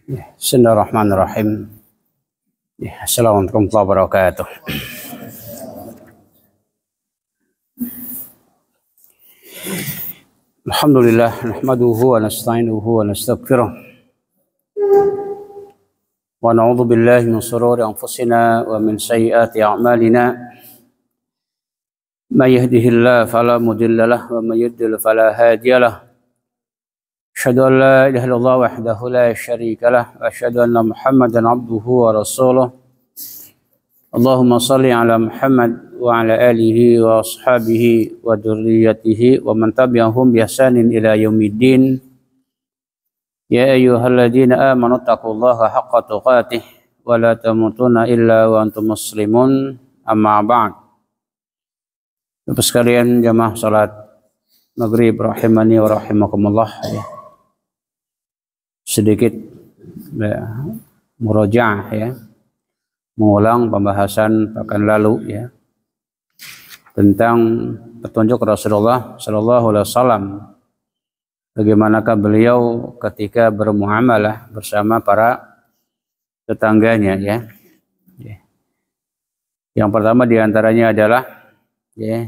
Bismillahirrahmanirrahim. Assalamualaikum warahmatullahi wabarakatuh. Alhamdulillah, nahmaduhu wa nasta'inuhu wa nastaghfiruh. Wa na'udzu billahi min shururi anfusina wa min sayyiati a'malina. May yahdihillahu fala mudilla lahu wa may yudlil fala hadiya lahu. Asyhadu an la ilaha illallah wahdahu la syarika lah wa asyhadu anna Muhammadan abduhu wa rasuluh. Allahumma shalli ala Muhammad wa ala alihi wa ashabihi wa dzurriyyatihi wa man tabi'ahum bi ihsanin ila yaumiddin. Ya ayyuhalladzina amanu taqullaha haqqa tuqatih wa la tamutunna illa wa antum muslimun. Amma ba'd. Bapak sekalian jamaah salat maghrib rahimani wa rahimakumullah. Sedikit murojaah ya, mengulang pembahasan pekan lalu ya tentang petunjuk Rasulullah Shallallahu Alaihi Wasallam, bagaimanakah beliau ketika bermuamalah bersama para tetangganya ya. Yang pertama diantaranya adalah ya,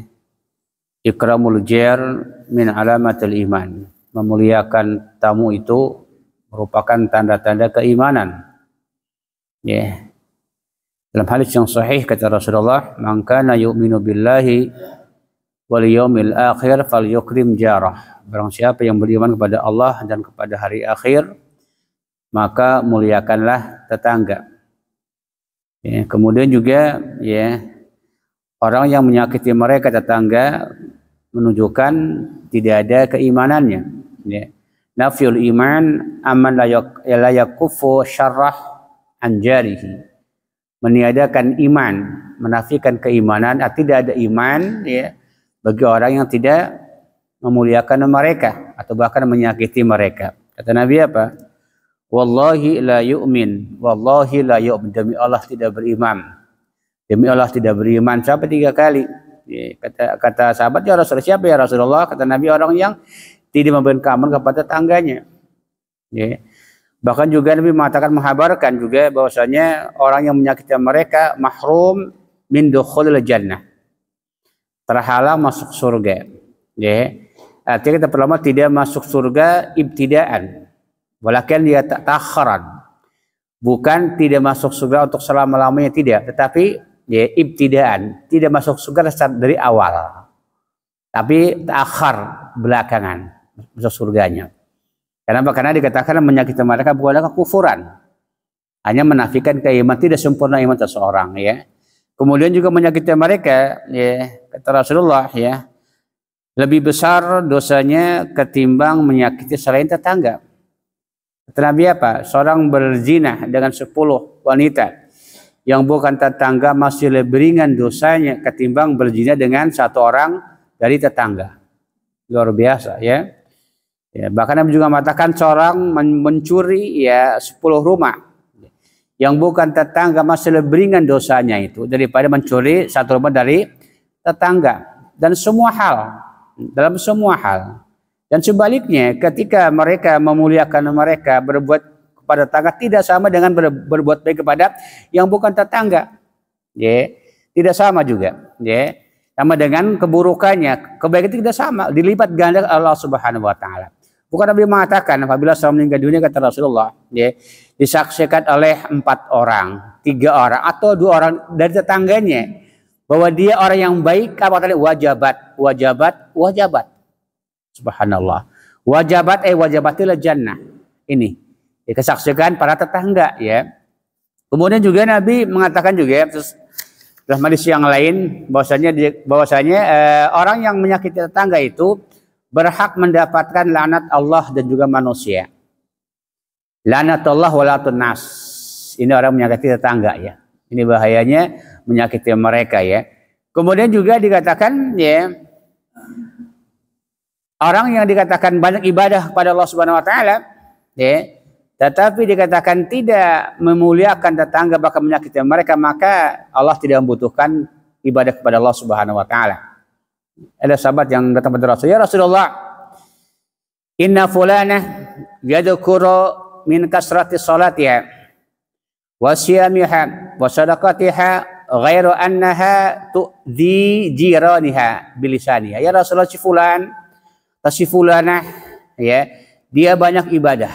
ikramul jar min alamatil iman, memuliakan tamu itu merupakan tanda-tanda keimanan. Ya. Dalam hadis yang sahih kata Rasulullah, "Man kana yu'minu billahi wal yaumil akhir falyukrim jarah." Barang siapa yang beriman kepada Allah dan kepada hari akhir, maka muliakanlah tetangga. Ya, kemudian juga ya, orang yang menyakiti mereka tetangga menunjukkan tidak ada keimanannya. Ya. Nafyul iman aman la yakufu syarrah anjarihi, meniadakan iman, menafikan keimanan, tidak ada iman ya bagi orang yang tidak memuliakan mereka atau bahkan menyakiti mereka. Kata Nabi apa? Wallahi la yu'min, wallahi la yu'min, demi Allah tidak beriman, demi Allah tidak beriman, sampai 3 kali. Ya, kata sahabat, ya Rasulullah, siapa ya Rasulullah? Kata Nabi, orang yang tidak memberikan aman kepada tetangganya. Ya. Bahkan juga Nabi mengatakan, menghabarkan juga bahwasanya orang yang menyakiti mereka mahrum min dukhulil jannah, terhalang masuk surga. Ya. Artinya kita pertama tidak masuk surga ibtidaan, walakin dia ta'akharan, bukan tidak masuk surga untuk selama-lamanya, tidak, tetapi ya ibtidaan, tidak masuk surga dari awal, tapi ta'akhar, belakangan masuk surganya. Kenapa? Karena dikatakan menyakiti mereka bukanlah kekufuran, hanya menafikan keimanan, tidak sempurna iman seseorang ya. Kemudian juga menyakiti mereka ya, kata Rasulullah ya, lebih besar dosanya ketimbang menyakiti selain tetangga. Kata Nabi apa? Seorang berzina dengan 10 wanita yang bukan tetangga masih lebih ringan dosanya ketimbang berzina dengan 1 orang dari tetangga. Luar biasa ya. Ya, bahkan Nabi juga mengatakan seorang mencuri ya 10 rumah yang bukan tetangga masih lebih ringan dosanya itu daripada mencuri 1 rumah dari tetangga. Dan semua hal, dalam semua hal. Dan sebaliknya ketika mereka memuliakan mereka, berbuat kepada tetangga tidak sama dengan berbuat baik kepada yang bukan tetangga. Ya, tidak sama juga. Ya, sama dengan keburukannya, kebaikan tidak sama, dilipat ganda Allah Subhanahu wa taala. Bukan Nabi mengatakan apabila seorang meninggal dunia, kata Rasulullah, ya, disaksikan oleh 4 orang, 3 orang atau 2 orang dari tetangganya bahwa dia orang yang baik, apa tadi? Wajabat. Subhanallah. Wajabatilah jannah. Ini dikesaksikan para tetangga ya. Kemudian juga Nabi mengatakan juga dalam hadis yang lain bahwasanya orang yang menyakiti tetangga itu berhak mendapatkan laknat Allah dan juga manusia. Laknatullah walatun nas. Ini orang menyakiti tetangga ya. Ini bahayanya menyakiti mereka ya. Kemudian juga dikatakan ya, orang yang dikatakan banyak ibadah kepada Allah Subhanahu wa taala ya, tetapi dikatakan tidak memuliakan tetangga bahkan menyakiti mereka, maka Allah tidak membutuhkan ibadah kepada Allah Subhanahu wa taala. Ada sahabat yang datang kepada Rasul, ya Rasulullah, inna fulana yadhkuru min kasrati salatiha wa siyamiha wa sadaqatiha ghairu annaha tu'dhi jiraniha bilisaniha. Ya Rasulullah, si fulan atau si fulanah ya, dia banyak ibadah,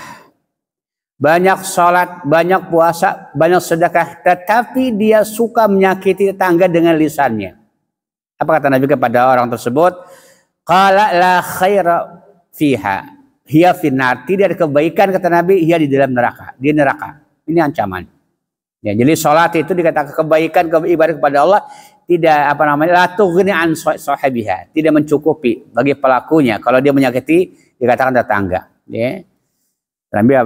banyak salat, banyak puasa, banyak sedekah, tetapi dia suka menyakiti tetangga dengan lisannya. Apa kata Nabi kepada orang tersebut? Qala la khaira fiha hiya finnar. Tidak ada kebaikan, kata Nabi, ia di dalam neraka, di neraka. Ini ancaman. Ya, jadi salat itu dikatakan kebaikan, ibadah kepada Allah, tidak la tughni an sahibiha, tidak mencukupi bagi pelakunya kalau dia menyakiti dikatakan tetangga. Ya. Nabi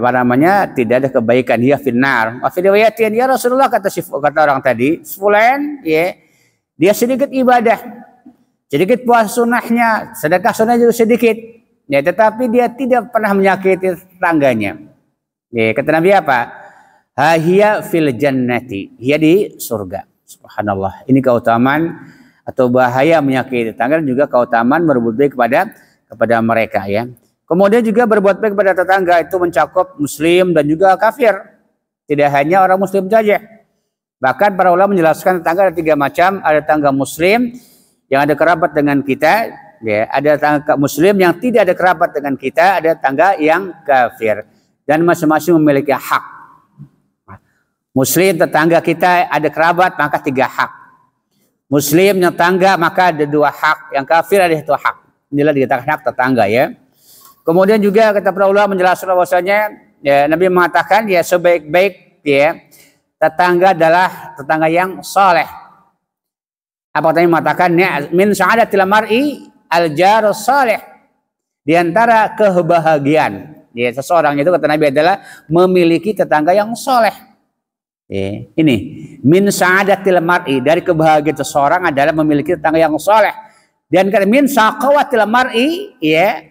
tidak ada kebaikan, dia finnar. Wa fi riwayatin ya Rasulullah, kata orang tadi, fulan ya, dia sedikit ibadah, sedikit puasa sunnahnya, sedekah sunnah juga sedikit, ya, tetapi dia tidak pernah menyakiti tetangganya. Ya, kata Nabi apa? Hiya fil jannati, hiya di surga. Subhanallah. Ini keutamaan atau bahaya menyakiti tetangga, dan juga keutamaan berbuat baik kepada mereka ya. Kemudian juga berbuat baik kepada tetangga itu mencakup muslim dan juga kafir. Tidak hanya orang muslim saja. Bahkan para ulama menjelaskan tetangga ada 3 macam. Ada tetangga muslim yang ada kerabat dengan kita, ya. Ada tetangga muslim yang tidak ada kerabat dengan kita. Ada tetangga yang kafir. Dan masing-masing memiliki hak. Muslim tetangga kita ada kerabat, maka 3 hak. Muslim tetangga maka ada 2 hak. Yang kafir ada 1 hak. Inilah dikatakan hak tetangga ya. Kemudian juga kata para ulama menjelaskan bahwasanya ya, Nabi mengatakan ya sebaik-baik ya tetangga adalah tetangga yang soleh. Apa tadi mengatakan ya, min sa'adatil mar'i al-jarus soleh. Di antara kebahagiaan ya seseorang itu, kata Nabi, adalah memiliki tetangga yang soleh. Ya, ini min sa'adatil mar'i, dari kebahagiaan seseorang adalah memiliki tetangga yang soleh. Dan min saqawatil mar'i ya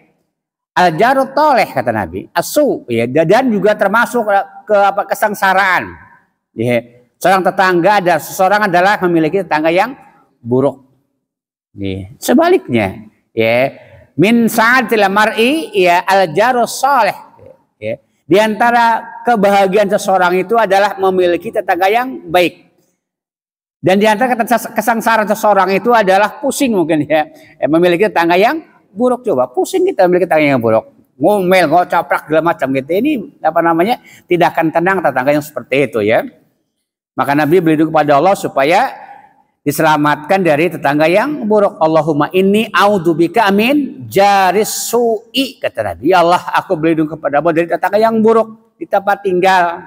al-jarut toleh, kata Nabi, asu ya, dan juga termasuk kesengsaraan. Ya, seorang tetangga seseorang adalah memiliki tetangga yang buruk. Ya, sebaliknya, ya, min sa'atil mar'i ya al-jarus salih. Ya, di antara kebahagiaan seseorang itu adalah memiliki tetangga yang baik. Dan di antara kesengsaraan seseorang itu adalah pusing mungkin ya, memiliki tetangga yang buruk. Coba pusing kita memiliki tetangga yang buruk, ngomel, ngocaprak segala macam gitu. Ini apa namanya, tidak akan tenang tetangga yang seperti itu ya. Maka Nabi berlindung kepada Allah supaya diselamatkan dari tetangga yang buruk. Allahumma inni a'udzubika amin jaris su'i, kata Nabi. Ya Allah, aku berlindung kepadamu dari tetangga yang buruk di tempat tinggal.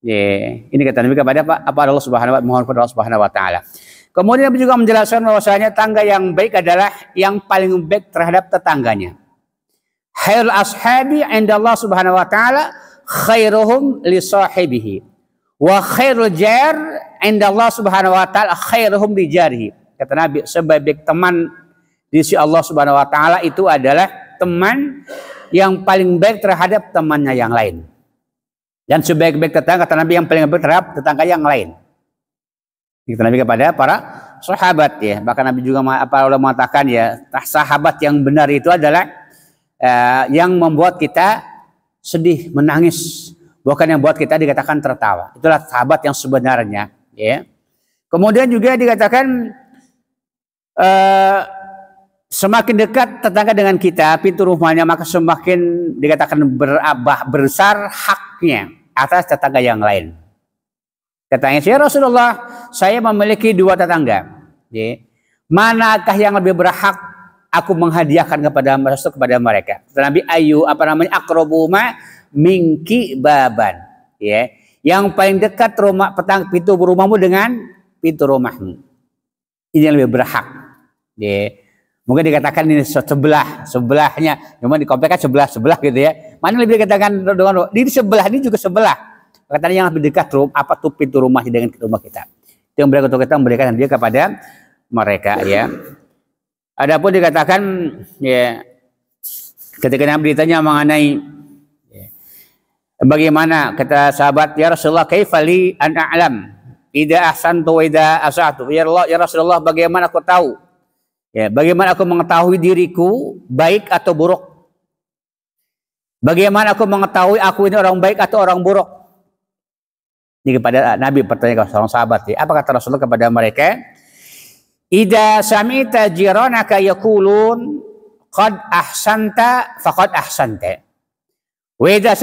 Ini kata Nabi kepada apa Allah Subhanahu wa taala, mohon kepada Allah Subhanahu wa taala. Kemudian Nabi juga menjelaskan bahwasanya tangga yang baik adalah yang paling baik terhadap tetangganya. Khairul ashabi 'inda Allah Subhanahu wa taala khairuhum li sahibihi. Wa khairul jar 'inda Allah Subhanahu wa taala khairuhum li jarihi. Kata Nabi, sebaik-baik teman di sisi Allah Subhanahu wa taala itu adalah teman yang paling baik terhadap temannya yang lain. Dan sebaik-baik tetangga, kata Nabi, yang paling baik terhadap tetangga yang lain. Kita Nabi kepada para sahabat ya. Bahkan Nabi juga mengatakan ya, sahabat yang benar itu adalah yang membuat kita sedih, menangis, bukan yang buat kita dikatakan tertawa. Itulah sahabat yang sebenarnya ya. Kemudian juga dikatakan semakin dekat tetangga dengan kita, pintu rumahnya, maka semakin dikatakan besar haknya atas tetangga yang lain. Katanya, ya Rasulullah, saya memiliki 2 tetangga. Ya. Manakah yang lebih berhak aku menghadiahkan kepada mereka? Kata Nabi, aqrabuma minki baban. Ya. Yang paling dekat pintu rumahmu dengan pintu rumahmu. Ini yang lebih berhak. Ya. Mungkin dikatakan ini sebelahnya, memang di komplek kan sebelah gitu ya. Mana lebih dikatakan di sebelah ini juga sebelah. Katanya yang lebih dekat pintu rumahnya dengan rumah kita. Itu yang berikut kita memberikan dia kepada mereka ya. Adapun dikatakan ya, ketika Nabi ditanya mengenai ya, bagaimana, kata sahabat, ya Rasulullah, kaifali an a'lam idza ahsantu wa idza asa'tu. Ya Rasulullah, bagaimana aku tahu? Ya, bagaimana aku mengetahui diriku baik atau buruk? Bagaimana aku mengetahui aku ini orang baik atau orang buruk? Ini kepada Nabi bertanya ke seorang sahabat. Apa kata Rasulullah kepada mereka? Idza sami'ta jiranaka yaqulun qad ahsanta faqad ahsanta. Wa idza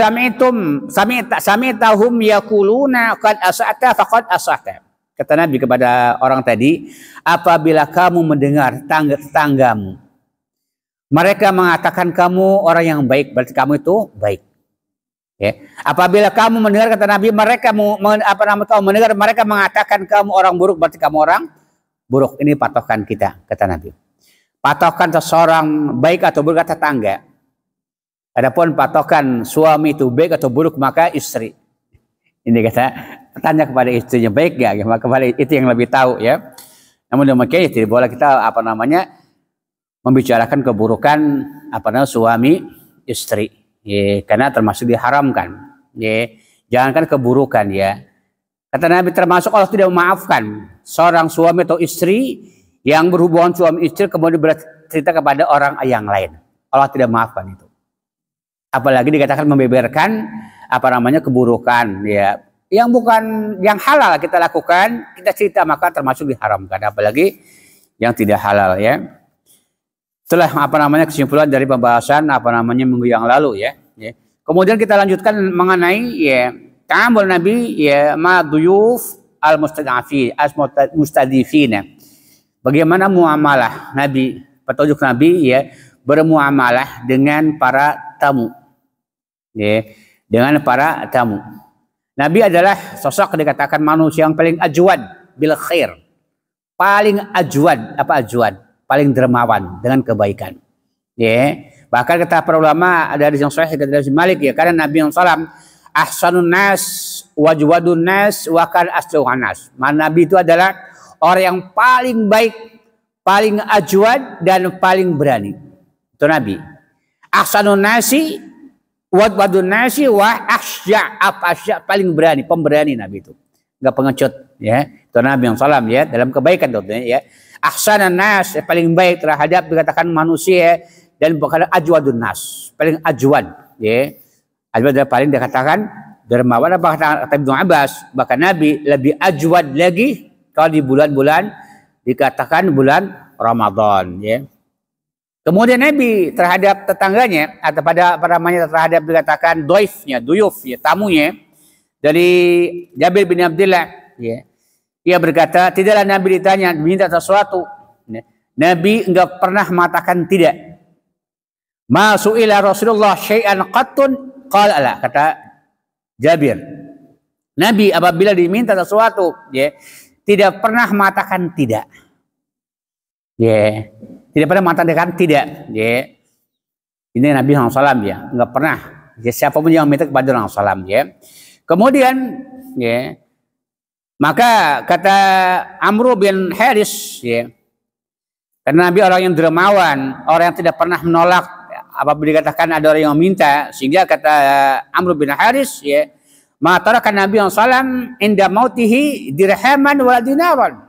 sami'tahum yaquluna qad asa'ta faqad asa'ta. Kata Nabi kepada orang tadi, apabila kamu mendengar tetanggamu mereka mengatakan kamu orang yang baik, berarti kamu itu baik. Ya. Apabila kamu mendengar, kata Nabi, mendengar mereka mengatakan kamu orang buruk, berarti kamu orang buruk. Ini patokan kita, kata Nabi. Patokan seseorang baik atau buruk kata tetangga. Adapun patokan suami itu baik atau buruk maka istri. Ini kata tanya kepada istrinya baik gak? Maka itu yang lebih tahu ya. Namun demikian tidak boleh kita membicarakan keburukan suami istri. Ya, karena termasuk diharamkan. Ya, jangankan keburukan ya. Kata Nabi termasuk Allah tidak memaafkan seorang suami atau istri yang berhubungan suami istri kemudian bercerita kepada orang yang lain. Allah tidak memaafkan itu. Apalagi dikatakan membeberkan keburukan ya. Yang bukan yang halal kita lakukan, kita cerita maka termasuk diharamkan. Apalagi yang tidak halal ya. Itulah kesimpulan dari pembahasan minggu yang lalu ya. Kemudian kita lanjutkan mengenai ya ta'amul Nabi ya ma duyuf mustadifina. Bagaimana muamalah Nabi, petunjuk Nabi ya bermuamalah dengan para tamu. Ya, dengan para tamu. Nabi adalah sosok dikatakan manusia yang paling ajwad bil khair. Paling ajwad, paling dermawan dengan kebaikan. Ya, bahkan kata para ulama dari yang sahih dari Malik ya, karena Nabi SAW ahsanun nas wajwadun nas wa kan asluhan nas. Nabi itu adalah orang yang paling baik, paling ajwad dan paling berani. Itu Nabi. Ahsanun nasi wajwadun nasi wa ahsya paling berani, pemberani Nabi itu. Enggak pengecut ya. Itu Nabi SAW ya dalam kebaikan itu ya. Ahsanan nas paling baik terhadap dikatakan manusia dan bukan ajwadun nas paling ajwad ya. Ajwad paling dikatakan dermawan. Apa kata Ibnu Abbas, bahkan Nabi lebih ajwad lagi kalau di bulan-bulan dikatakan bulan Ramadan ya. Kemudian Nabi terhadap tetangganya atau terhadap dikatakan duyuf ya, tamunya dari Jabir bin Abdullah ya. Dia berkata, tidaklah Nabi ditanya minta sesuatu. Nabi enggak pernah mengatakan tidak. Ma su'ila Rasulullah syai'an qattun qala la, kata Jabir. Nabi apabila diminta sesuatu, ya, tidak pernah mengatakan tidak. Ya, tidak pernah mengatakan tidak, ya. Ini Nabi SAW ya, enggak pernah. Ya, siapapun yang minta kepada Rasulullah SAW ya. Kemudian, ya, maka kata Amr bin Haris ya, karena Nabi orang yang dermawan, orang yang tidak pernah menolak apabila dikatakan ada orang yang meminta, sehingga kata Amr bin Haris ya, ma taraka Nabi sallallahu inda mautihi dirhaman wala dinaran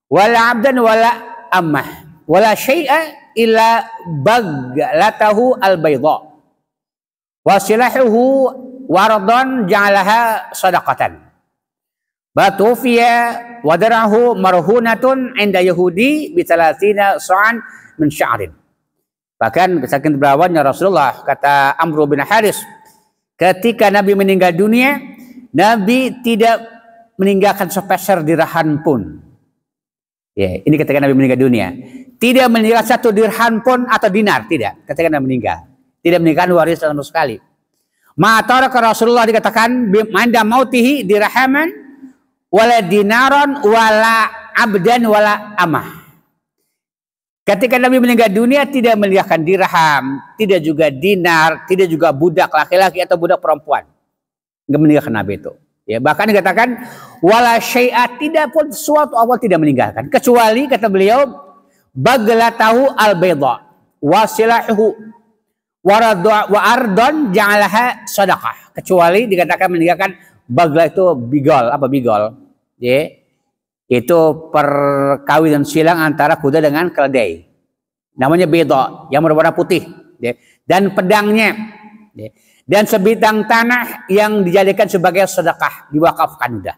wala abdan wala ammah wala syai'a illa baglatahu al-bayda wa silahuhu waradan ja'alaha sadaqatan. Batufiya wadarahu marhunatun inda Yahudi bitalatina sa'an min sya'rin. Bahkan saking berawannya Rasulullah, kata Amr bin Haris, ketika Nabi meninggal dunia, Nabi tidak meninggalkan sepeser dirham pun. Ya, ini ketika Nabi meninggal dunia, tidak meninggalkan satu dirham pun atau dinar, tidak. Ketika Nabi meninggal, tidak meninggalkan waris sama sekali. Ma'atara ke Rasulullah dikatakan manda mautihi dirhaman wala dinaron wala abdan wala amah. Ketika Nabi meninggal dunia tidak meninggalkan dirham, tidak juga dinar, tidak juga budak laki-laki atau budak perempuan. Enggak meninggalkan Nabi itu. Ya, bahkan dikatakan wala syai'a, tidak pun suatu Allah tidak meninggalkan kecuali kata beliau baglatahu al-bayda wasilahu wa ardon ja'alaha sadaqah, kecuali dikatakan meninggalkan bagla itu bigol. Apa bigol? Ya, itu perkawinan silang antara kuda dengan keledai. Namanya beda, yang berwarna putih. Ya. Dan pedangnya Ya. Dan sebidang tanah yang dijadikan sebagai sedekah, diwakafkan udah.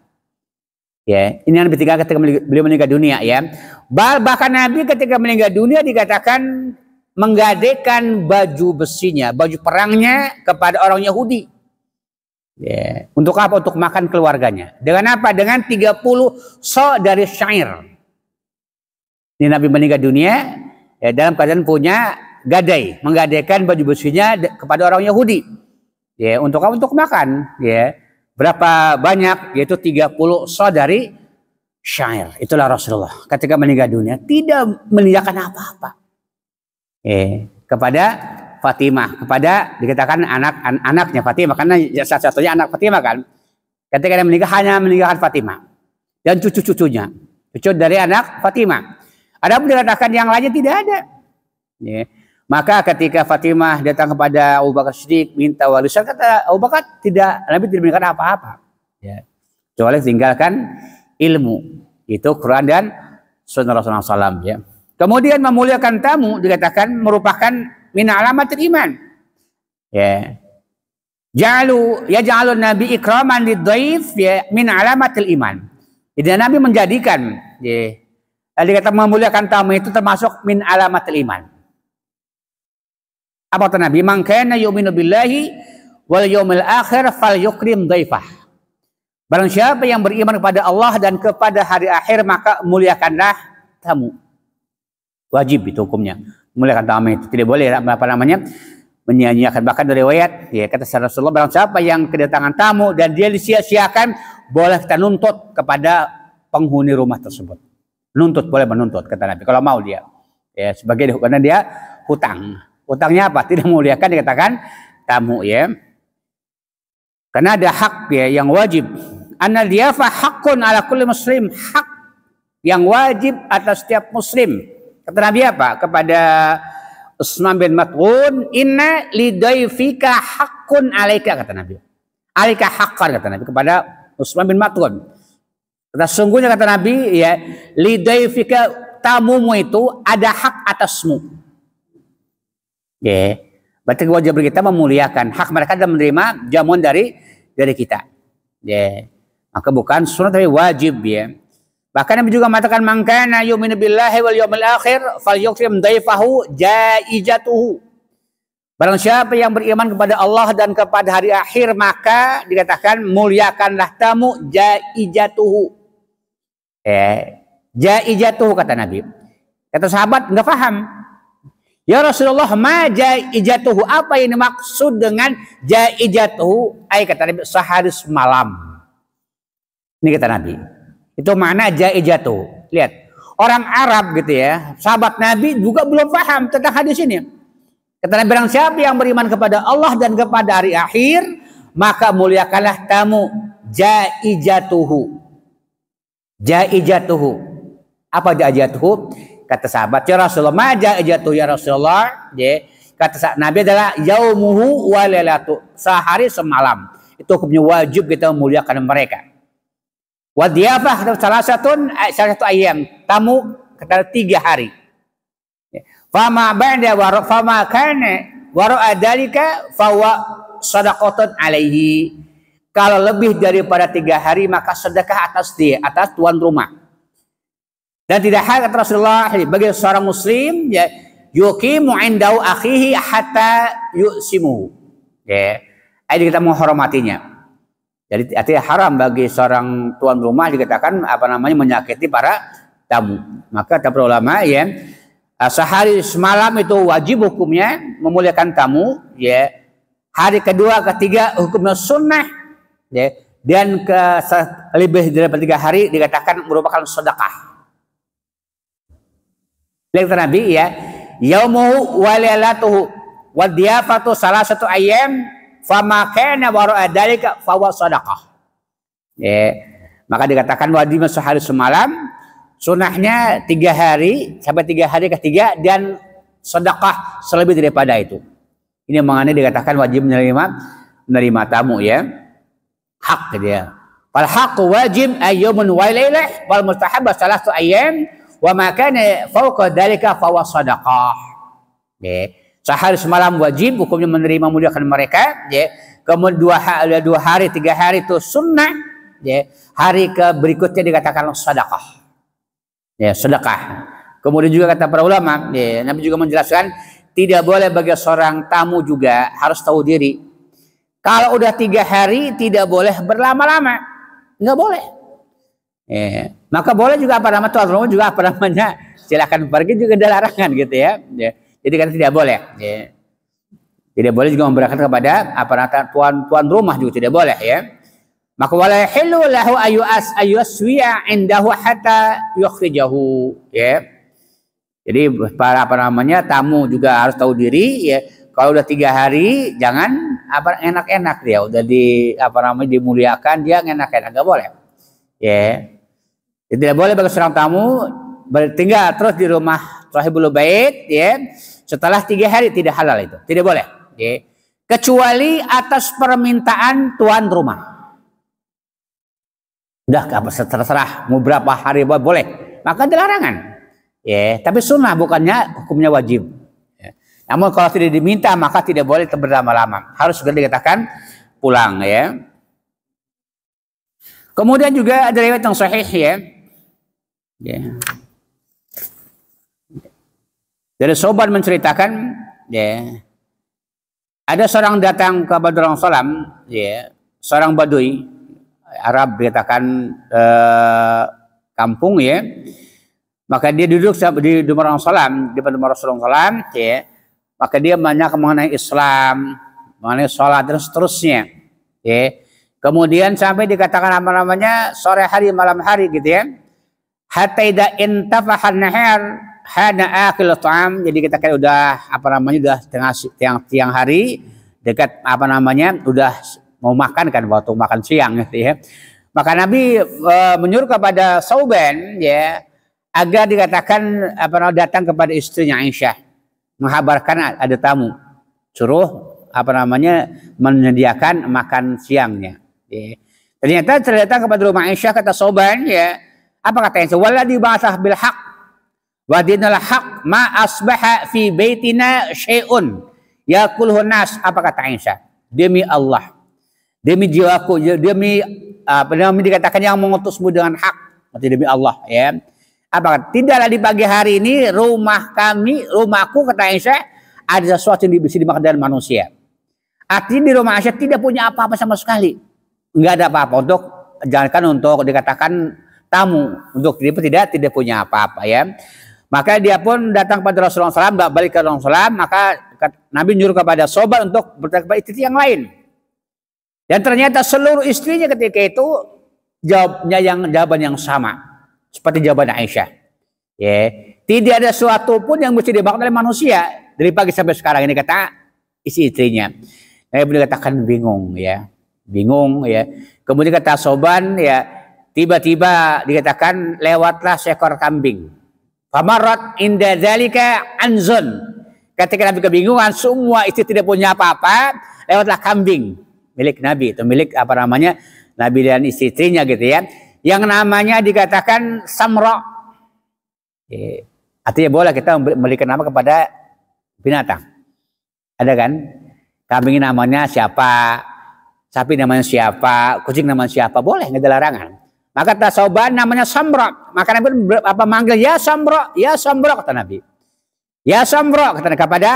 Ya, ini yang ketiga ketika beliau meninggal dunia ya. Bahkan Nabi ketika meninggal dunia dikatakan menggadaikan baju besinya, baju perangnya kepada orang Yahudi. Ya. Untuk apa? Untuk makan keluarganya. Dengan apa? Dengan 30 so dari syair. Ini Nabi meninggal dunia ya, dalam keadaan punya gadai, menggadaikan baju besinya kepada orang Yahudi. Ya, untuk apa? Untuk makan, ya. Berapa banyak? Yaitu 30 so dari syair. Itulah Rasulullah ketika meninggal dunia tidak meninggalkan apa-apa. Kepada Fatimah, kepada dikatakan anaknya Fatimah, karena satu-satunya anak Fatimah kan. Ketika dia meninggal hanya meninggalkan Fatimah dan cucu-cucunya, cucu dari anak Fatimah. Adapun dikatakan yang lainnya tidak ada. Ya. Maka ketika Fatimah datang kepada Abu Bakar Siddiq minta warisan, kata Abu Bakar Nabi tidak meninggalkan apa-apa. Ya. Kecuali tinggalkan ilmu, itu Quran dan Sunnah Rasulullah SAW. Ya. Kemudian memuliakan tamu dikatakan merupakan min alamatil iman. Ya. Ja'alun Nabi ikraman lidhaif ya min alamatil iman. Jadi Nabi menjadikan ya, dikata memuliakan tamu itu termasuk min alamatil iman. Apa kata Nabi? Man kana yu'minu billahi wal yawmil akhir falyukrim dhaifah. Barang siapa yang beriman kepada Allah dan kepada hari akhir maka muliakanlah tamu. Wajib itu hukumnya. Muliakan tamu itu tidak boleh apa namanya? Menyia-nyiakan. Bahkan dari riwayat ya kata Rasulullah, barang siapa yang kedatangan tamu dan dia disia-siakan, boleh kita nuntut kepada penghuni rumah tersebut. Nuntut, boleh menuntut kata Nabi kalau mau dia. Ya sebagai karena dia hutang. Utangnya apa? Tidak memuliakan dikatakan tamu ya. Karena ada hak ya yang wajib. Anna diyafa haqqun ala kulli muslim, hak yang wajib atas setiap muslim. Kata Nabi apa? Kepada Utsman bin Mat'un, inna lidaifika haqqun alaika kata Nabi. Alaika haqqan kata Nabi kepada Utsman bin Mat'un. Kata sungguhnya kata Nabi ya, lidaifika tamumu itu ada hak atasmu. Ya, berarti kewajiban kita memuliakan hak mereka dan menerima jamuan dari kita. Ya, maka bukan sunat tapi wajib ya. Bahkan Nabi juga mengatakan man kana yu'minu billahi wal yawmil akhir falyukrim dhaifahu jaijatuhu. Barang siapa yang beriman kepada Allah dan kepada hari akhir maka dikatakan muliakanlah tamu jaijatuhu. Jaijatuhu kata Nabi. Kata sahabat enggak paham. Ya Rasulullah, ma jaijatuhu, apa yang dimaksud dengan jaijatuhu? Ay kata Nabi, sehari semalam. Ini kata Nabi. Itu makna jaijatuhu. Lihat, orang Arab gitu ya, sahabat Nabi juga belum paham tentang hadis ini. Kata Nabi, barang siapa yang beriman kepada Allah dan kepada hari akhir, maka muliakanlah tamu jaijatuhu. Jaijatuhu. Apa jaijatuhu? Kata sahabat, ya Rasulullah, maja jatuh ya Rasulullah. Ya. Kata Nabi adalah yaumuhu wa lailatu, sehari semalam. Itu hukumnya wajib kita memuliakan mereka. Wa diyafah salah satu ayam, tamu kata 3 hari. Fama ba'da wa fama kana wa ra'adalika fawa shadaqatun alaihi. Kalau lebih daripada 3 hari maka sedekah atas dia, atas tuan rumah. Dan tidak hal kata Rasulullah bagi seorang muslim ya yuqimu indahu akhihi hatta yusimu. Ya. Ini kita menghormatinya. Jadi artinya haram bagi seorang tuan rumah dikatakan apa namanya menyakiti para tamu. Maka kata para ulama ya sehari semalam itu wajib hukumnya memuliakan tamu ya. Hari kedua ketiga hukumnya sunnah ya. Dan lebih daripada 3 hari dikatakan merupakan sedekah. Lihat Nabi ya, yaumuhu wa lailatuhu wa diyafatu salah satu ayam fama kana wara'a dzalika fa huwa shadaqah. Ya, maka dikatakan wajib sehari semalam, sunahnya 3 hari sampai 3 hari ketiga dan sedekah selebih daripada itu. Ini mengenai dikatakan wajib menerima tamu ya. Hak dia. Fal haqqu wajib ayyumun wa lailah wal mustahab salatu ayyam wa ma kana fawqa dzalika fa huwa shadaqah. Sehari semalam wajib, hukumnya menerima muliakan mereka. Ya. Kemudian 2 hari, 3 hari itu sunnah. Ya. Hari ke berikutnya dikatakan sedekah. Ya, sedekah. Kemudian juga kata para ulama, ya, Nabi juga menjelaskan tidak boleh bagi seorang tamu juga harus tahu diri. Kalau udah 3 hari tidak boleh berlama-lama, nggak boleh. Ya. Maka boleh juga apa namanya tuan rumah juga apa namanya silakan pergi juga ada larangan gitu ya. Ya. Jadi kan tidak boleh. Ya. Tidak boleh juga memberikan kepada apa namanya tuan rumah juga tidak boleh ya. Maka wala yahillu lahu ayuswiya indahu hatta yukhrijahu ya. Jadi para apa namanya tamu juga harus tahu diri ya. Kalau udah 3 hari jangan apa enak-enak dia udah di apa namanya dimuliakan dia enak-enak enggak boleh. Ya. Jadi tidak boleh bagi seorang tamu bertinggal terus di rumah sahibul bait ya. Setelah 3 hari tidak halal itu, tidak boleh. Ya. Kecuali atas permintaan tuan rumah. Udah terserah mau berapa hari boleh, maka ada larangan. Ya, tapi sunnah bukannya hukumnya wajib. Ya. Namun kalau tidak diminta maka tidak boleh berlama-lama, harus segera dikatakan pulang ya. Kemudian juga ada riwayat yang sahih ya. Ya. Dari Soban menceritakan, ya, ada seorang datang ke Rasulullah SAW, ya, seorang Badui Arab dikatakan kampung ya, maka dia duduk di depan Rasulullah SAW, ya, maka dia banyak mengenai Islam, mengenai sholat dan seterusnya, ya. Kemudian sampai dikatakan apa namanya sore hari malam hari gitu ya, hatta idza intafahan nahar hana akil ta'am. Jadi kita kan udah apa namanya udah tiang hari dekat apa namanya udah mau makan kan waktu makan siang gitu ya. Maka Nabi menyuruh kepada Sauban ya agar dikatakan apa namanya datang kepada istrinya Aisyah mengabarkan ada tamu, suruh apa namanya menyediakan makan siangnya. Ya. Ternyata datang kepada rumah Aisyah kata Sauban ya apa katanya waladhi ba'atsah bil haqq wa dinal haq ma asbaha fi baitina syai'un yakulhu nas. Apa kata Aisyah? Demi Allah, demi jiwaku, demi apa namanya dikatakan yang mengutusmu dengan hak, artinya demi Allah ya. Apa tidaklah di pagi hari ini rumahku kata Aisyah ada sesuatu yang bisa dimakan dari manusia. Artinya di rumah Aisyah tidak punya apa-apa sama sekali, nggak ada apa-apa untuk jangankan untuk dikatakan tamu, untuk dia tidak punya apa-apa ya. Maka dia pun datang pada Rasulullah SAW, balik ke Rasulullah SAW, maka Nabi nyuruh kepada Sobat untuk bertanya kepada istri yang lain. Dan ternyata seluruh istrinya ketika itu jawaban yang sama seperti jawaban Aisyah. Ya, tidak ada sesuatu pun yang mesti dimakan oleh manusia dari pagi sampai sekarang ini kata istrinya. Nabi dikatakan bingung ya, bingung ya. Kemudian kata Soban ya, tiba-tiba dikatakan lewatlah seekor kambing. Famarat inda dzalika anzun. Ketika Nabi kebingungan, semua istri tidak punya apa-apa, lewatlah kambing milik Nabi, itu milik apa namanya Nabi dan istrinya gitu ya. Yang namanya dikatakan Samra. Artinya boleh kita memberikan nama kepada binatang. Ada kan? Kambing namanya siapa, sapi namanya siapa, kucing namanya siapa, boleh, nggak ada larangan. Maka Tasawban namanya Samra. Maka Nabi apa manggil ya Samra, kata Nabi. Ya Samra kata Nabi kepada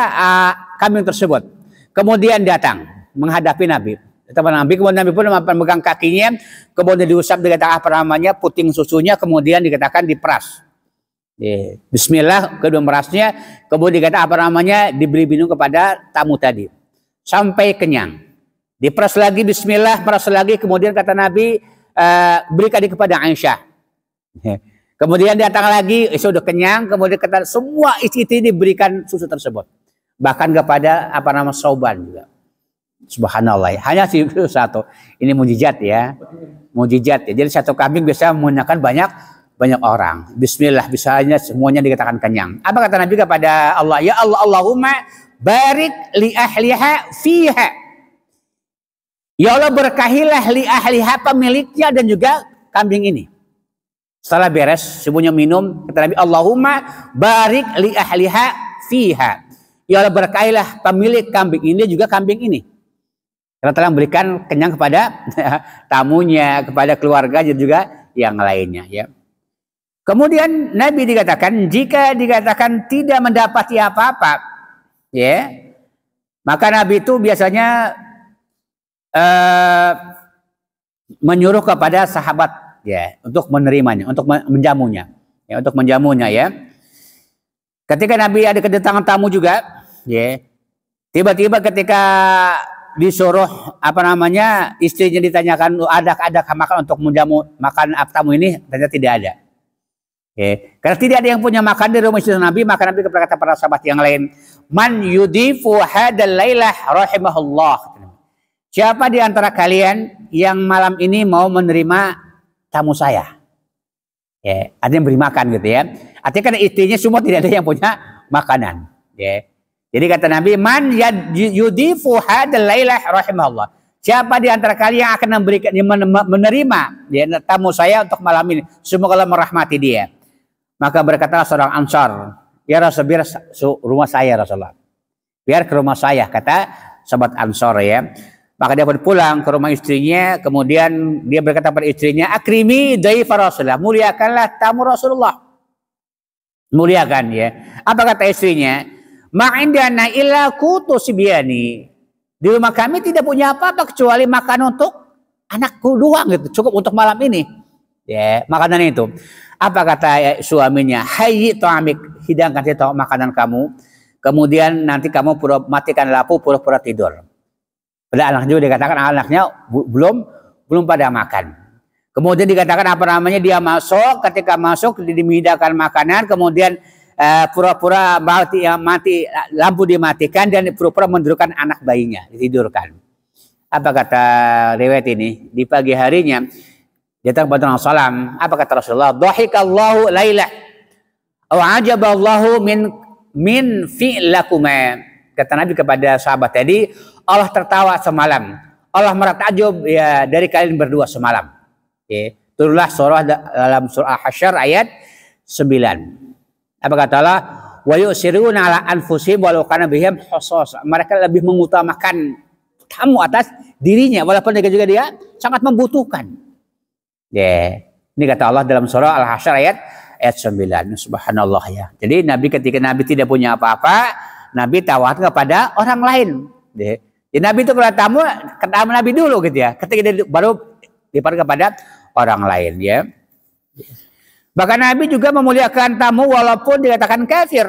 kambing tersebut. Kemudian datang menghadapi Nabi. Nabi kemudian Nabi pun memegang kakinya, kemudian diusap dikatakan apa namanya puting susunya, kemudian dikatakan diperas. Bismillah kedua merasnya, kemudian dikatakan apa namanya diberi minum kepada tamu tadi sampai kenyang. Diperas lagi Bismillah, peras lagi, kemudian kata Nabi berikan kepada Aisyah. Kemudian datang lagi, sudah kenyang, kemudian kata semua istri diberikan susu tersebut. Bahkan kepada apa nama Sauban juga. Subhanallah. Hanya satu. Ini mujizat ya. Mujizat ya. Jadi satu kambing bisa mengenyangkan banyak orang. Bismillah bisanya semuanya dikatakan kenyang. Apa kata Nabi kepada Allah? Ya Allah, Allahumma barik li ahliha fiha. Ya Allah berkahilah li ahliha pemiliknya dan juga kambing ini. Setelah beres semuanya minum, kata Nabi Allahumma barik li ahliha fiha. Ya Allah, berkailah pemilik kambing ini juga kambing ini. Karena telah memberikan kenyang kepada tamunya, kepada keluarganya juga yang lainnya. Ya. Kemudian Nabi dikatakan, jika dikatakan tidak mendapati apa-apa, ya, maka Nabi itu biasanya menyuruh kepada sahabat, ya, untuk menerimanya, untuk menjamunya, ya, untuk menjamunya, ya. Ketika Nabi ada kedatangan tamu juga, ya, tiba-tiba ketika disuruh istrinya ditanyakan ada makan untuk menjamu makan tamu ini, ternyata tidak ada. Okay. Karena tidak ada yang punya makan di rumah istri Nabi, maka Nabi berkata pada sahabat yang lain, man yudifu hadal lailah rahimahullah. Siapa di antara kalian yang malam ini mau menerima tamu saya? Ya, ada yang beri makan gitu ya. Artinya kan istrinya semua tidak ada yang punya makanan. Ya. Jadi kata Nabi, man yudifu hadal lailah rahimahullah. Siapa di antara kalian yang akan menerima ya, tamu saya untuk malam ini? Semoga Allah merahmati dia. Maka berkatalah seorang Ansar, ya Rasul, biar rumah saya Rasulullah. Biar ke rumah saya, kata sahabat Ansar, ya. Maka dia pulang ke rumah istrinya, kemudian dia berkata pada istrinya, akrimi dhaifa Rasulullah, muliakanlah tamu Rasulullah. Muliakan, ya. Apa kata istrinya? Ma'indana illa qutu sibyani. Di rumah kami tidak punya apa-apa kecuali makan untuk anakku doang gitu, cukup untuk malam ini. Ya, makanan itu. Apa kata suaminya? Hayyi ta'amik, hidangkan makanan kamu. Kemudian nanti kamu matikan lampu, pura-pura tidur. Pada anak juga dikatakan anaknya belum pada makan. Kemudian dikatakan dia masuk, ketika masuk dimidangkan makanan, kemudian pura-pura mati lampu dimatikan dan pura-pura mendudukkan anak bayinya, ditidurkan. Apa kata riwayat ini? Di pagi harinya datang kepada Rasulullah. Apa kata Rasulullah? Dhahikallahu lailah aw ajaballahu min fi'lakuma. Kata Nabi kepada sahabat tadi, Allah tertawa semalam. Allah mertakjub ya dari kalian berdua semalam. Ya. Turunlah surah dalam surah Hasyr ayat 9. Apa kata Allah? Wa yusiruna ala anfusihim walau kana bihim khusus. Mereka lebih mengutamakan tamu atas dirinya walaupun juga dia sangat membutuhkan. Ya. Ini kata Allah dalam surah Al-Hasyr ayat 9. Subhanallah, ya. Jadi ketika Nabi tidak punya apa-apa, Nabi tawarkan kepada orang lain. Ya. Jadi Nabi itu kalau tamu Nabi dulu gitu ya. Ketika dia baru dipakai kepada orang lain, ya. Bahkan Nabi juga memuliakan tamu walaupun dikatakan kafir.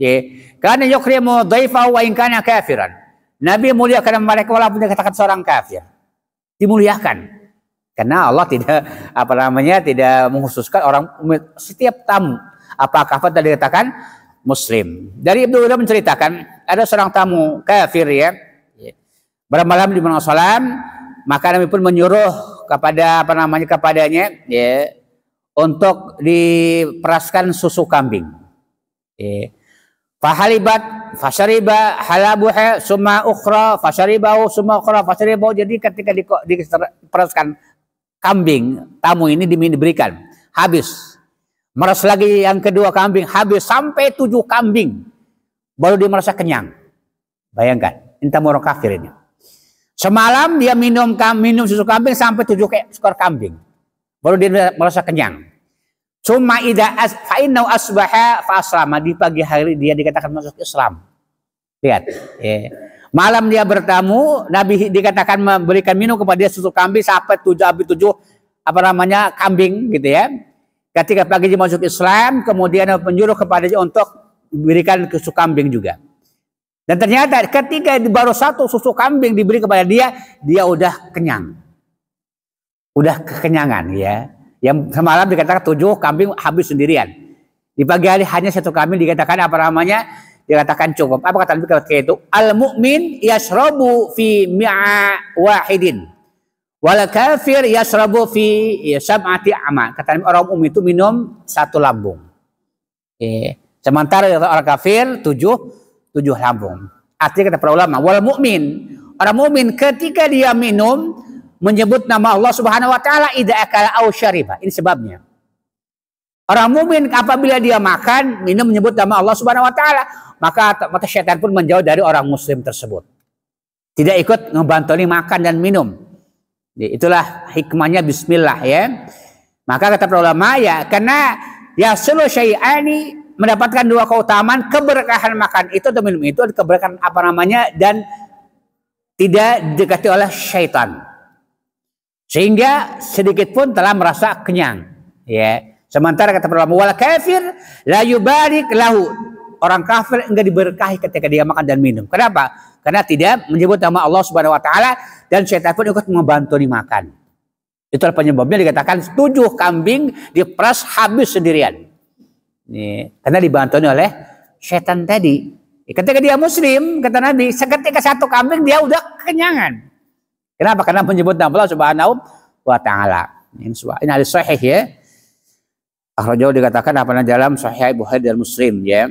Ya. Karena yukrimu dhaifa wa in kana kafiran. Nabi memuliakan mereka walaupun dikatakan seorang kafir. Dimuliakan. Karena Allah tidak mengkhususkan orang, setiap tamu apakah tadi dikatakan Muslim. Dari Ibnu Umar menceritakan ada seorang tamu kafir, ya. Bermalam di mana salam, maka Nabi pun menyuruh kepadanya, ya, untuk diperaskan susu kambing. Ya. Fahalibat fasyariba halabuha summa ukhra fasyaribahu summa ukhra fasyaribahu. Jadi ketika diperaskan kambing, tamu ini diberikan, habis. Meras lagi yang kedua kambing, habis sampai 7 kambing. Baru dia merasa kenyang. Bayangkan, ini tamu orang kafir ini. Semalam dia minum susu kambing sampai 7 ekor kambing. Baru dia merasa kenyang. Cuma idza fa'inau asbaha fa aslama, di pagi hari dia dikatakan masuk Islam. Lihat, ya. Malam dia bertamu, Nabi dikatakan memberikan minum kepada dia susu kambing sampai 7 kambing gitu, ya. Ketika pagi dia masuk Islam, kemudian menyuruh kepadanya untuk diberikan susu kambing juga. Dan ternyata ketika baru 1 susu kambing diberi kepada dia, dia udah kenyang. Udah kekenyangan, ya. Yang semalam dikatakan 7 kambing habis sendirian. Di pagi hari hanya 1 kambing dikatakan dikatakan cukup. Apa kata Nabi ketika itu? Al-mu'min yashrabu fi mi'a wahidin. Wal kafir yashrabu fi sab'ati ama. Kata Nabi, orang umum itu minum 1 lambung. Sementara orang kafir 7 lambung. Artinya kata para ulama, wal mu'min, orang mukmin ketika dia minum menyebut nama Allah Subhanahu wa taala idza akala aw syariba. Ini sebabnya. Orang mukmin apabila dia makan, minum menyebut nama Allah Subhanahu wa taala, maka syaitan pun menjauh dari orang muslim tersebut. Tidak ikut ngebantoni makan dan minum. Itulah hikmahnya bismillah ya. Maka kata para ulama ya, karena ya selu syai'ani mendapatkan dua keutamaan, keberkahan makan itu atau minum itu, keberkahan apa namanya, dan tidak didekati oleh syaitan. Sehingga sedikit pun telah merasa kenyang. Ya. Sementara kata para ulama wal kafir la yubarik lahu. Orang kafir enggak diberkahi ketika dia makan dan minum. Kenapa? Karena tidak menyebut nama Allah Subhanahu wa taala dan syaitan pun ikut membantu dimakan. Itulah penyebabnya dikatakan 7 kambing diperas habis sendirian. Nih, karena dibantu oleh syaitan tadi. Ketika dia muslim, kata Nabi, seketika 1 kambing dia udah kenyangan. Kenapa? Karena menyebut nama Allah Subhanahu wa taala. Ini hadis sahih ya. Akhrajahu dikatakan apa dalam Sahih Bukhari dan Muslim ya.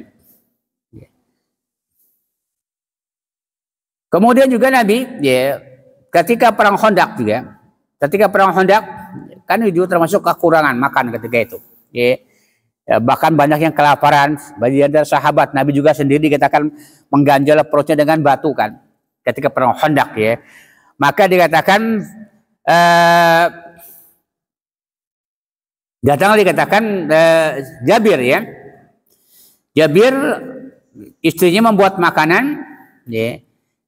Kemudian juga Nabi ya, ketika perang Khandaq juga, ketika perang Khandaq kan itu termasuk kekurangan makan ketika itu. Ya. Bahkan banyak yang kelaparan, bagi antara sahabat Nabi juga sendiri dikatakan mengganjal perutnya dengan batu kan ketika perang Khandaq ya. Maka dikatakan datang dikatakan Jabir ya. Jabir istrinya membuat makanan ya.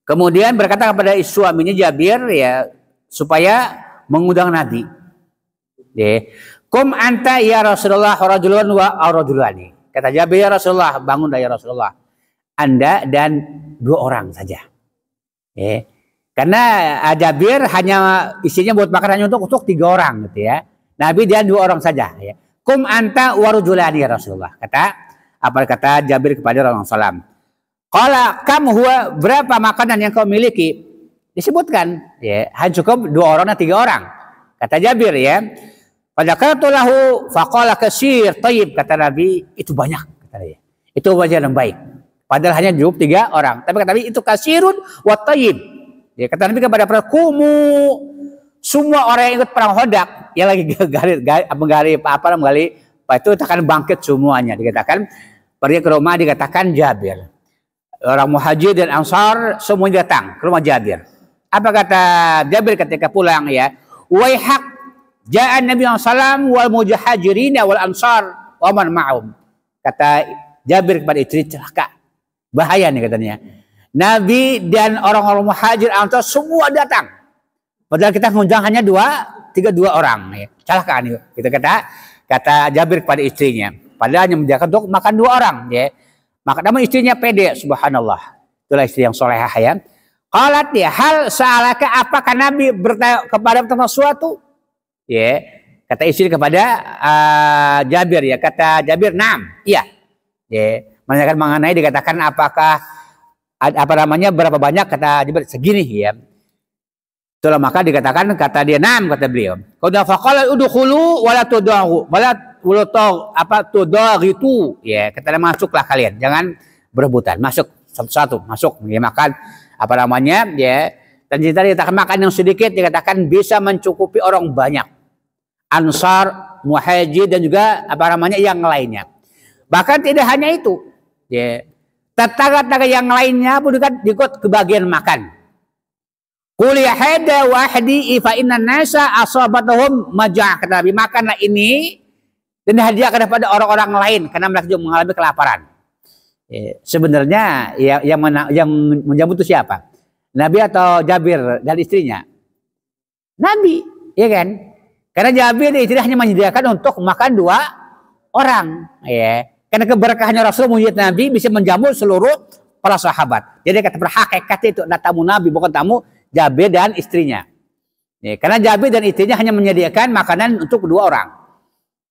Kemudian berkata kepada suaminya Jabir ya supaya mengundang Nabi. Ya. Kum anta ya Rasulullah rajulun wa rajulani. Kata Jabir, ya Rasulullah, bangunlah ya Rasulullah. Anda dan 2 orang saja. Ya. Karena Jabir hanya istrinya buat makan hanya untuk 3 orang gitu ya. Nabi dan 2 orang saja ya. Kum anta wa rajulani ya Rasulullah. Kata Jabir kepada Rasulullah. Qala kam huwa, berapa makanan yang kau miliki? Disebutkan ya, hanya cukup 2 orang dan 3 orang. Kata Jabir ya. Fadzakatu lahu faqala katsir thayyib, kata Nabi, itu banyak kata dia. Itu wajar yang baik. Padahal hanya cukup 3 orang. Tapi kata Nabi itu katsirun wa thayyib. Ya, kata Nabi kepada para kumu, semua orang yang ikut perang Khandaq yang lagi menggali itu akan bangkit semuanya. Dikatakan pergi ke rumah, dikatakan Jabir. Orang Muhajir dan Ansar semuanya datang ke rumah Jabir. Apa kata Jabir ketika pulang ya? Waihak ja'an Nabi sallallahu wal muhajirin wal ansar wa man ma'hum. Kata Jabir kepada istri, celaka. Bahaya nih katanya. Nabi dan orang-orang Muhajir Ansar semua datang. Padahal kita ngundang hanya 2 orang ya. Celaka nih. Kita kata Jabir kepada istrinya. Padahal hanya menjaga untuk makan 2 orang ya. Maka namun istrinya pede, subhanallah. Itulah istri yang solehah ya. Qalat ya, hal sa'alaka, apakah Nabi bertanya kepada tentang sesuatu? Ya, kata istri kepada Jabir ya. Kata Jabir, "Na'am." Iya. Ya, menanyakan mengenai dikatakan apakah berapa banyak, kata Jabir segini ya. Itulah maka dikatakan kata dia, "Na'am," kata beliau. Qad faqala udkhulu wala tudahu wala tudaghitu, ya, kata masuklah kalian, jangan berebutan, masuk satu-satu, masuk ya, makan ya. Dan jika dikatakan makan yang sedikit dikatakan bisa mencukupi orang banyak, Ansar, Muhajir dan juga yang lainnya. Bahkan tidak hanya itu ya, tetangga-tetangga yang lainnya pun ikut kebagian makan. Qul ya hada wahdi fa inna nasa asabatuhum majah, kata Nabi, makanlah ini dan hadiahkan kepada orang-orang lain karena mereka juga mengalami kelaparan. Sebenarnya yang menjamu itu siapa? Nabi atau Jabir dan istrinya? Nabi, ya kan? Karena Jabir dan istrinya hanya menyediakan untuk makan 2 orang, ya. Karena keberkahannya Rasul mujizat Nabi bisa menjamu seluruh para sahabat. Jadi kata berhakikat itu adalah tamu Nabi, bukan tamu Jabir dan istrinya. Ya, karena Jabir dan istrinya hanya menyediakan makanan untuk 2 orang.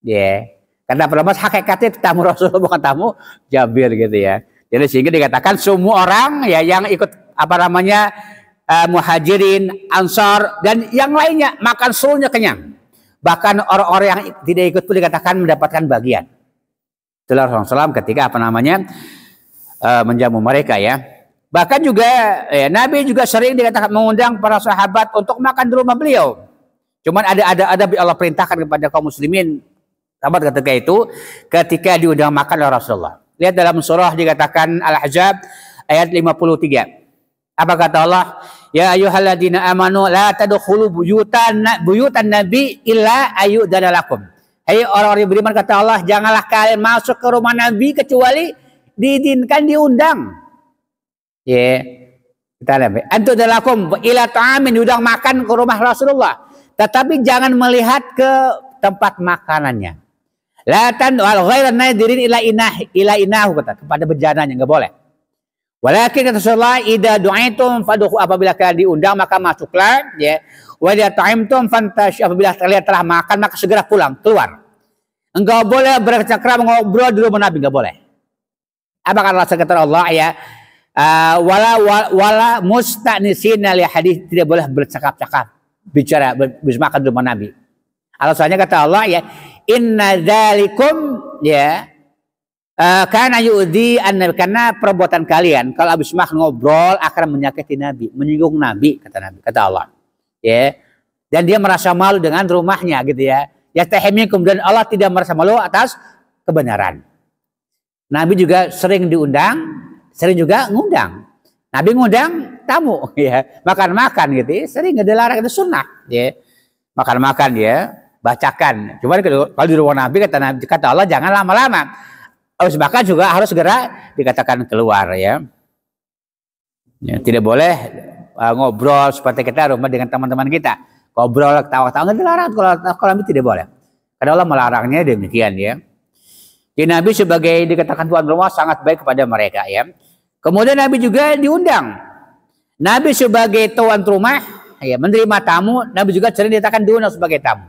Ya, karena pertama hakikatnya itu tamu Rasul bukan tamu Jabir gitu ya. Jadi sehingga dikatakan semua orang ya yang ikut Muhajirin, Ansar dan yang lainnya makan seluruhnya kenyang. Bahkan orang-orang yang tidak ikut pun dikatakan mendapatkan bagian. Itulah Rasulullah SAW ketika menjamu mereka ya. Bahkan juga ya, Nabi juga sering dikatakan mengundang para sahabat untuk makan di rumah beliau. Cuman ada Allah perintahkan kepada kaum muslimin sahabat ketika itu, ketika diundang makan oleh Rasulullah. Lihat dalam surah dikatakan Al-Ahzab ayat 53. Apa kata Allah? Ya ayyuhalladzina amanu la tadkhulu buyutan nabi illa ayyudana lakum. Hai orang-orang yang beriman, kata Allah, janganlah kalian masuk ke rumah Nabi kecuali diizinkan, diundang. Ya. Kita lihat. Antu dalakum ila ta'amin, diundang makan ke rumah Rasulullah. Tetapi jangan melihat ke tempat makanannya. La tan wal ghairan nadirin ila inahu, kata, kepada bejananya enggak boleh. Walakin kata Rasulullah, idza du'aitum fadkhulu, apabila kalian diundang maka masuklah, ya. Wa idza ta'imtum fantash, apabila kalian telah makan maka segera pulang, keluar. Enggak boleh bercakap ngobrol di rumah Nabi, enggak boleh. Apa kata Allah, ya? Wala musta'nisina li hadis, tidak boleh bercakap-cakap, bicara makan di rumah Nabi. Alasannya kata Allah, ya, inna dzalikum, ya, karena yu'di an-nabi, karena perbuatan kalian kalau habis makan ngobrol akan menyakiti Nabi, menyinggung Nabi, kata Allah, ya. Dan dia merasa malu dengan rumahnya, gitu ya. Yastahimikum, dan Allah tidak merasa malu atas kebenaran. Nabi juga sering diundang, sering juga ngundang. Nabi ngundang tamu, ya, makan-makan gitu, ya. Sering nggak dilarang, itu sunnah, ya. Makan-makan, ya, bacakan. Cuman kalau di rumah Nabi, kata Allah, jangan lama-lama. Harus makan juga harus segera dikatakan keluar, ya. Ya, tidak boleh ngobrol seperti kita rumah dengan teman-teman kita. Ngobrol, ketawa-ketawa, nggak dilarang. Kalau Nabi tidak boleh. Karena Allah melarangnya demikian, ya. Jadi Nabi sebagai dikatakan tuan rumah sangat baik kepada mereka, ya. Kemudian Nabi juga diundang. Nabi sebagai tuan rumah, ya, menerima tamu. Nabi juga sering dikatakan diundang sebagai tamu.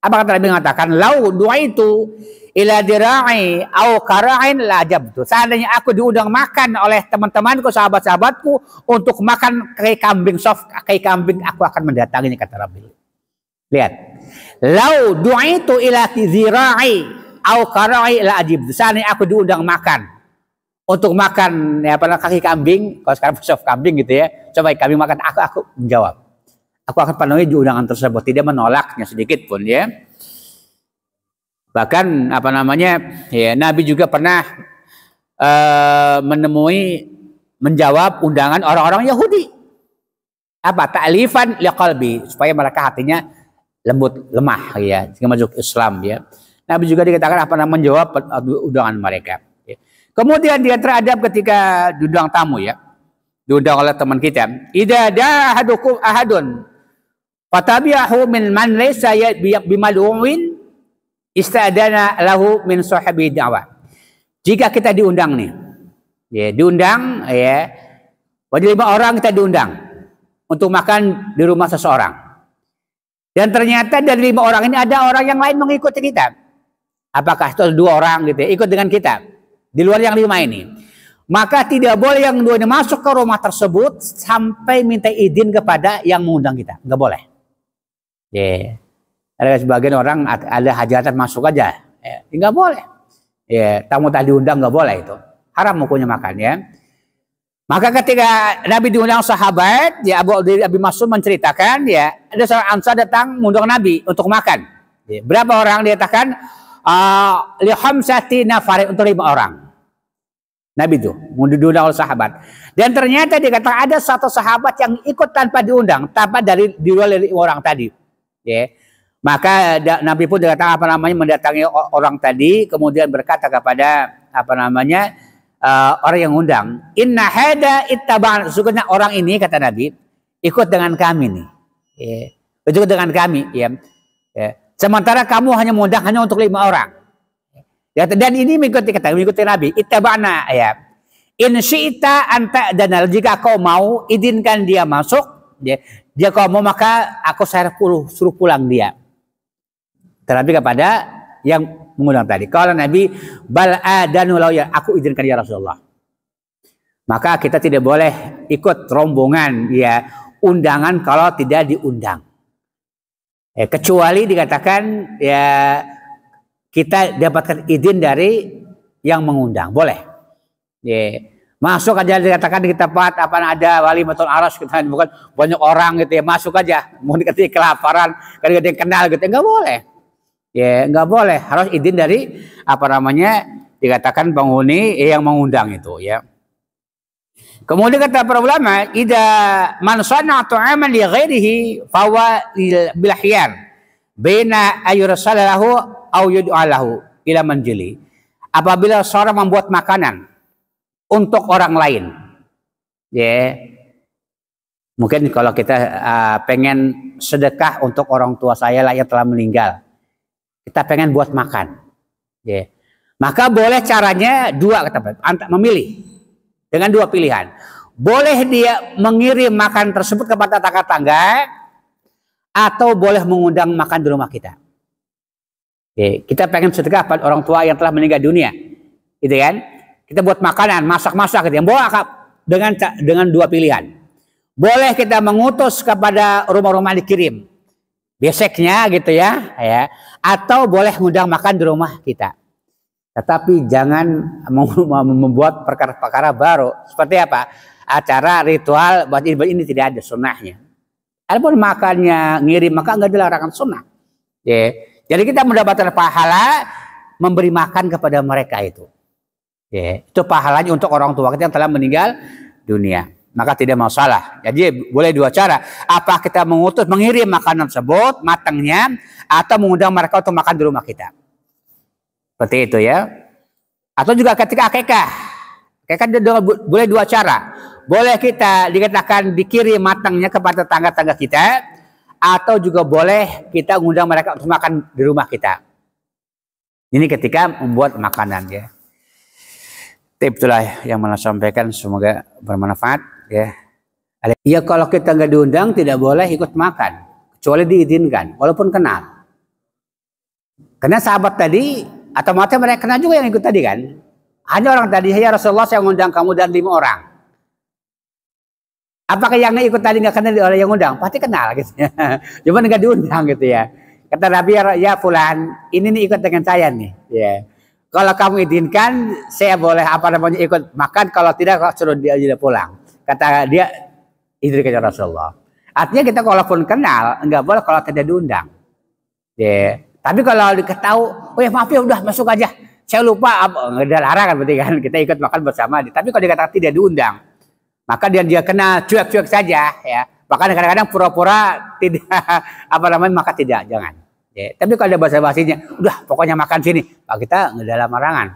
Apa kata Nabi mengatakan, lau dua itu ila dira'i au kara'in la ajabtu. Seandainya aku diundang makan oleh teman-temanku, sahabat-sahabatku, untuk makan kai kambing, kai kambing, aku akan mendatanginya, kata Nabi. Lihat. Lau du'itu ila dira'i au kara'i la ajibtu. Seandainya aku diundang makan untuk makan, ya, kaki kambing, kalau sekarang soft kambing gitu, ya, coba kambing makan, aku menjawab. Aku akan penuhi di undangan tersebut, tidak menolaknya sedikit pun, ya. Bahkan ya, Nabi juga pernah menjawab undangan orang-orang Yahudi. Apa? Ta'lifan liqalbi, supaya mereka hatinya lembut, lemah, ya, sehingga masuk Islam, ya. Nabi juga dikatakan menjawab undangan mereka, ya. Kemudian dia teradab ketika diundang tamu, ya. Diundang oleh teman kita. Idza dahadukum ahadun fatabi'ahu min man laysa bimad'uin istadana lahu min sahibi da'wah. Jika kita diundang nih, ya, diundang, ya, pada 5 orang kita diundang untuk makan di rumah seseorang, dan ternyata dari 5 orang ini ada orang yang lain mengikuti kita. Apakah itu 2 orang gitu, ya, ikut dengan kita di luar yang 5 ini, maka tidak boleh yang 2 ini masuk ke rumah tersebut sampai minta izin kepada yang mengundang kita, nggak boleh. Ya. Ada sebagian orang ada hajatan masuk aja, ya, nggak boleh. Ya, tamu tadi diundang nggak boleh, itu haram hukumnya makan, ya. Maka ketika Nabi diundang sahabat, ya, Abu Mas'ud menceritakan, ya, ada seorang Ansar datang mengundang Nabi untuk makan. Ya, berapa orang dia katakan? Li khamsati nafarin, untuk 5 orang. Nabi itu diundang oleh sahabat, dan ternyata dikatakan ada satu sahabat yang ikut tanpa diundang, tanpa di luar dari orang tadi, ya. Maka Nabi pun dikatakan mendatangi orang tadi, kemudian berkata kepada orang yang undang, inna hada ittaba'an, sesungguhnya orang ini, kata Nabi, ikut dengan kami nih, ya. Ikut dengan kami, ya. Ya. Sementara kamu hanya mengundang hanya untuk 5 orang. Ya, dan ini mengikuti Nabi, ittaba'na, ya. In syi'ta anta danal, jika kau mau izinkan dia masuk, ya. Jika kau mau maka aku suruh pulang dia. Tetapi kepada yang mengundang tadi, kalau Nabi bal adanu lau, ya, aku izinkan ya Rasulullah. Maka kita tidak boleh ikut rombongan, ya, undangan kalau tidak diundang. Kecuali dikatakan, ya, kita dapatkan izin dari yang mengundang, boleh. Ya, masuk aja dikatakan di tempat ada walimatul aras, kita bukan banyak orang gitu, ya, masuk aja. Mau dikatakan kelaparan, kalau ada yang kenal gitu, nggak boleh. Ya, nggak boleh, harus izin dari dikatakan penghuni yang mengundang itu ya. Kemudian kata para ulama, idza man sana'a ta'aman li ghairihi fa huwa bil khiyar baina ayyursalahu aw yud'a lahu ila manzili. Apabila seorang membuat makanan untuk orang lain, ya, mungkin kalau kita pengen sedekah untuk orang tua saya lah yang telah meninggal, kita pengen buat makan, ya, maka boleh caranya dua, kata memilih dengan dua pilihan. Boleh dia mengirim makan tersebut kepada tetangga, atau boleh mengundang makan di rumah kita. Ya, kita pengen sedekah pada orang tua yang telah meninggal dunia, gitu kan? Kita buat makanan, masak-masak, gitu ya. Boleh dengan dua pilihan. Boleh kita mengutus kepada rumah-rumah dikirim, beseknya gitu ya, atau boleh ngundang makan di rumah kita. Tetapi jangan membuat perkara-perkara baru. Seperti apa? Acara ritual buat ini tidak ada sunnahnya. Adapun makannya ngirim maka nggak dilarang sunnah. Ya. Jadi kita mendapatkan pahala memberi makan kepada mereka itu. Ya. Itu pahalanya untuk orang tua kita yang telah meninggal dunia. Maka tidak masalah. Jadi boleh dua cara. Apa kita mengirim makanan tersebut matangnya, atau mengundang mereka untuk makan di rumah kita. Seperti itu ya. Atau juga ketika akikah. Akikah boleh dua cara. Boleh kita dikatakan dikirim matangnya kepada tetangga-tetangga kita, atau juga boleh kita mengundang mereka untuk makan di rumah kita. Ini ketika membuat makanan ya. Itulah yang mana sampaikan, semoga bermanfaat ya. Ya kalau kita nggak diundang tidak boleh ikut makan, kecuali diizinkan, walaupun kenal. Karena sahabat tadi atau mata mereka kenal juga yang ikut tadi kan. Hanya orang tadi, ya Rasulullah saya ngundang kamu dan 5 orang. Apakah yang ikut tadi nggak kenal orang yang ngundang? Pasti kenal gitu ya. Cuma nggak diundang gitu ya. Kata Nabi, ya fulan, ini nih ikut dengan saya nih. Ya. Kalau kamu izinkan, saya boleh ikut makan. Kalau tidak, suruh dia pulang. Kata dia, izinkan Rasulullah. Artinya kita kalaupun kenal, nggak boleh kalau tidak diundang. Ya. Tapi kalau diketahui, oh ya maaf ya udah masuk aja. Saya lupa, nggak ada larangan berarti kan. Kita ikut makan bersama. Tapi kalau dikatakan tidak diundang, maka dia kenal cuek-cuek saja. Ya. Bahkan kadang-kadang pura-pura tidak maka tidak, jangan. Ya, tapi kalau ada bahasa-bahasinya, udah pokoknya makan sini, Pak, kita nggak dalam larangan.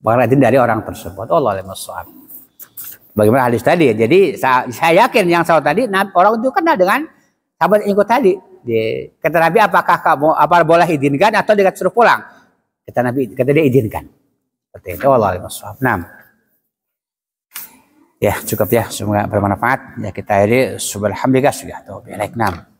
Bahkan dari orang tersebut. Allah a'lam. Bagaimana hadis tadi? Jadi saya yakin yang sahabat tadi, orang itu kenal dengan sahabat yang ikut tadi. Kata Nabi, apakah kamu boleh izinkan atau dia suruh pulang? Kata Nabi, kata dia izinkan. Seperti itu. Allah a'lam. Nah, ya cukup ya, semoga bermanfaat. Ya kita ini subhanallah sudah. Baik, 6.